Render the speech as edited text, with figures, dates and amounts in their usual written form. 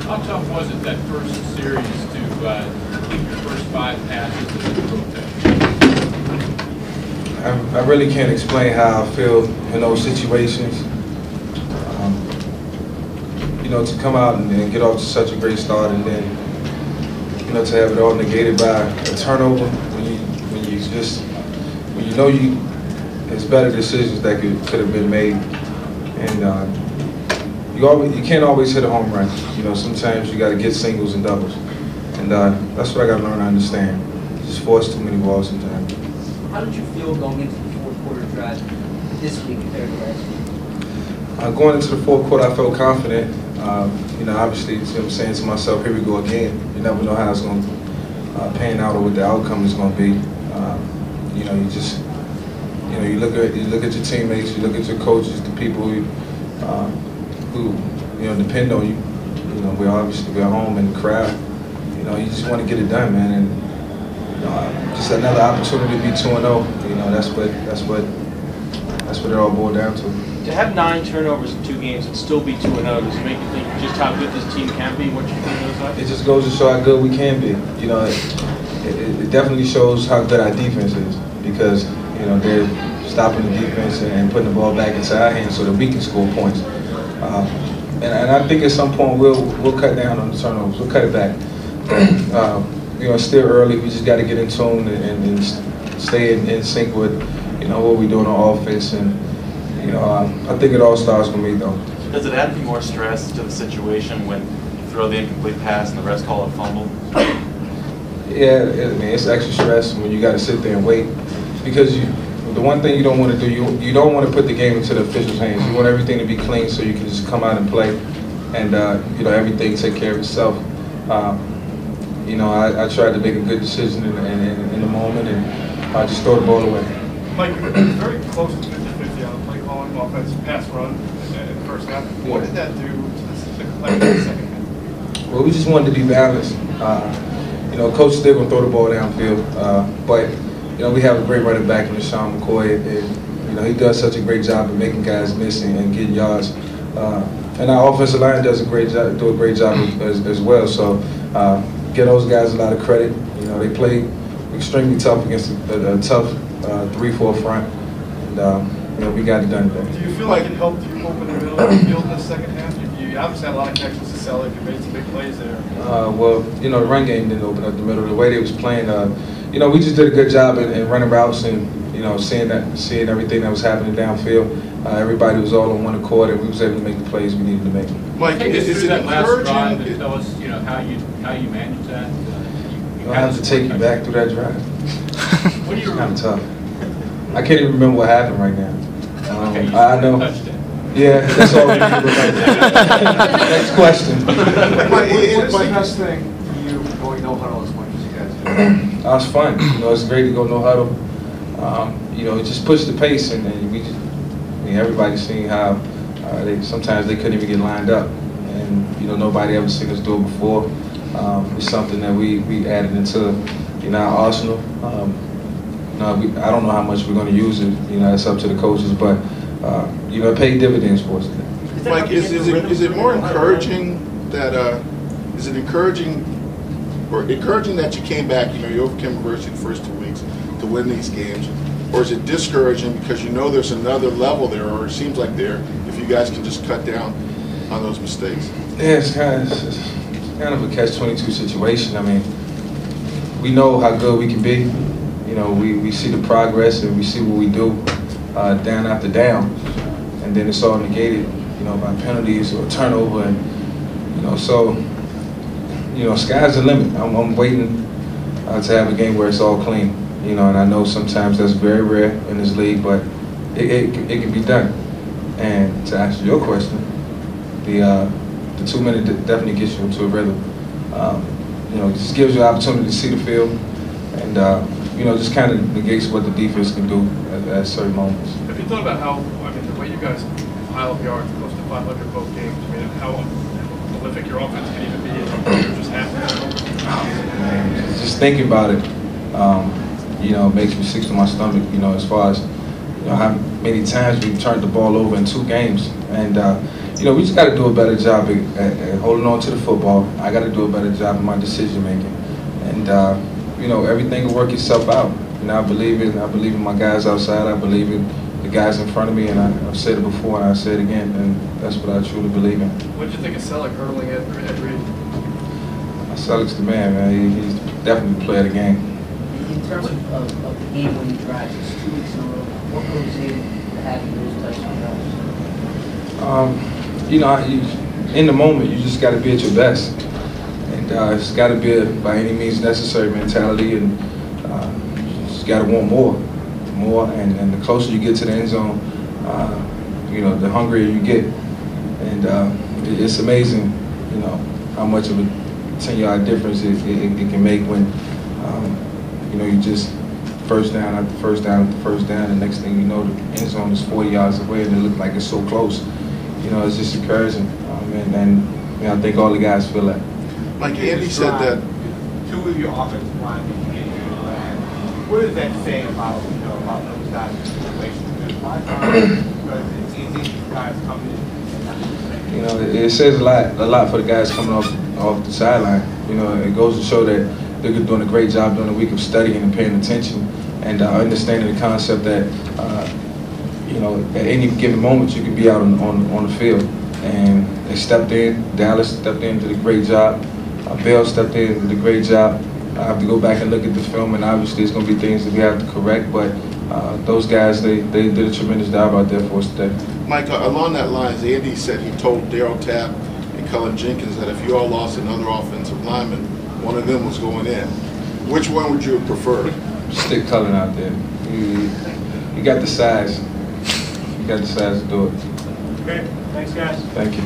How tough was it that first series to keep your first 5 passes in the rotation? I really can't explain how I feel in those situations. You know, to come out and get off to such a great start, and then, you know, to have it all negated by a turnover when you know there's better decisions that could have been made, and you can't always hit a home run. You know, sometimes you got to get singles and doubles, and that's what I got to learn to understand. Just force too many balls sometimes. How did you feel going into the fourth quarter drive this week compared to last week? Going into the fourth quarter, I felt confident. You know, obviously, you know what I'm saying to myself, here we go again. You never know how it's going to pan out or what the outcome is going to be. You know, you look at your teammates, you look at your coaches, the people who you know depend on you. You know, we're home in the crowd. You know, you just want to get it done, man, and you know, just another opportunity to be 2-0. You know, that's what it all boiled down to. To have 9 turnovers in 2 games and still be 2-0, does it make you think just how good this team can be? What you think of those guys? It just goes to show how good we can be. You know, it definitely shows how good our defense is, because you know they're stopping the defense and putting the ball back into our hands so that we can score points. And I think at some point we'll cut down on the turnovers. We'll cut it back. You know, it's still early. We just got to get in tune and stay in sync with what we're doing on offense. And you know, I think it all starts with me though. Does it add any more stress to the situation when you throw the incomplete pass and the refs call it a fumble? Yeah, I mean, it's extra stress when you got to sit there and wait, because the one thing you don't want to do, you don't want to put the game into the officials' hands. You want everything to be clean so you can just come out and play, and you know, everything take care of itself. You know, I tried to make a good decision in the moment, and I just throw the ball away. Mike, you're very close to 50-50 on play calling, offense, pass run in the first half. What did that do to the play in the second half? Well, we just wanted to be balanced. You know, Coach still gonna throw the ball downfield, but you know, we have a great running back in Sean McCoy, and you know, he does such a great job of making guys miss and getting yards. And our offensive line does a great job as well. So give those guys a lot of credit. You know, they played extremely tough against a tough 3-4 front, and you know, we got it done today. Do you feel like it helped you open the middle of the field in the second half? You obviously had a lot of connections to Selleck. You made some big plays there. Well, you know, the run game didn't open up the middle. The way they was playing, you know, we just did a good job in running routes and you know, seeing everything that was happening downfield. Everybody was all on one accord, and we was able to make the plays we needed to make. Mike, is it that last drive encouraging? and tell us, you know, how you manage that? I have to take you back through that drive. What do you It's kind of tough. I can't even remember what happened right now. Okay, you I know. touched it. Yeah, that's all we need to remember. Next question. What is the best thing for you going no huddle as much as you guys do? It's fun. You know, it's great to go no huddle. You know, just push the pace, and we just, I mean, everybody's seen how sometimes they couldn't even get lined up, and you know, nobody ever seen us do it before. It's something that we added into our arsenal. I don't know how much we're going to use it. You know, it's up to the coaches, but you know, it paid dividends for us today. Mike, is it more encouraging that encouraging that you came back? You know, you overcame adversity the first 2 weeks to win these games, or is it discouraging because you know there's another level there, or it seems like there, if you guys can just cut down on those mistakes? Yeah, it's kind of a catch-22 situation. I mean, we know how good we can be. You know, we see the progress and we see what we do down after down, and then it's all negated, you know, by penalties or turnover, and you know, so you know, sky's the limit. I'm waiting to have a game where it's all clean, you know, and I know sometimes that's very rare in this league, but it can be done. And to answer your question, the 2 minute definitely gets you into a rhythm. You know, it just gives you an opportunity to see the field, and you know, just kind of negates what the defense can do at certain moments. Have you thought about how, I mean, the way you guys pile up yards, close to 500 both games, I mean, how prolific your offense can even be if you're just half the time? Just thinking about it, you know, makes me sick to my stomach, you know, as far as, you know, how many times we've turned the ball over in 2 games. And, you know, we just got to do a better job at holding on to the football. I got to do a better job in my decision making, and you know, everything will work itself out. You know, I believe in my guys outside. I believe in the guys in front of me, and I've said it before and I say it again, and that's what I truly believe in. What did you think of Selleck hurdling Ed Reed? Selleck's the man. He's definitely the player of the game. In terms of the game-winning drives, it's 2 weeks in a row. What goes in to having those touchdown drives? You know, in the moment, you just got to be at your best, and it's got to be a by any means necessary mentality, and you just got to want more, and the closer you get to the end zone, you know, the hungrier you get, and it's amazing, you know, how much of a 10-yard difference it can make when, you know, you just first down after first down after first down, and next thing you know, the end zone is 40 yards away, and it looks like it's so close. You know, it's just encouraging, and you know, I think all the guys feel that. Like Andy said that. Two of your offensive linemen get you. What does that say about those guys' situations? Because it's easy for guys coming in. You know, it says a lot for the guys coming off the sideline. You know, it goes to show that they're doing a great job during the week of studying and paying attention, and understanding the concept that you know, at any given moment you can be out on the field. And they stepped in. Dallas stepped in, did a great job. Bill stepped in, did a great job. I have to go back and look at the film, and obviously there's going to be things that we have to correct, but those guys, they did a tremendous job out there for us today. Mike, along that lines, Andy said he told Darryl Tapp and Cullen Jenkins that if you all lost another offensive lineman, one of them was going in. Which one would you have preferred? Stick Cullen out there. He got the size. He got the size to do it. Okay, thanks guys. Thank you.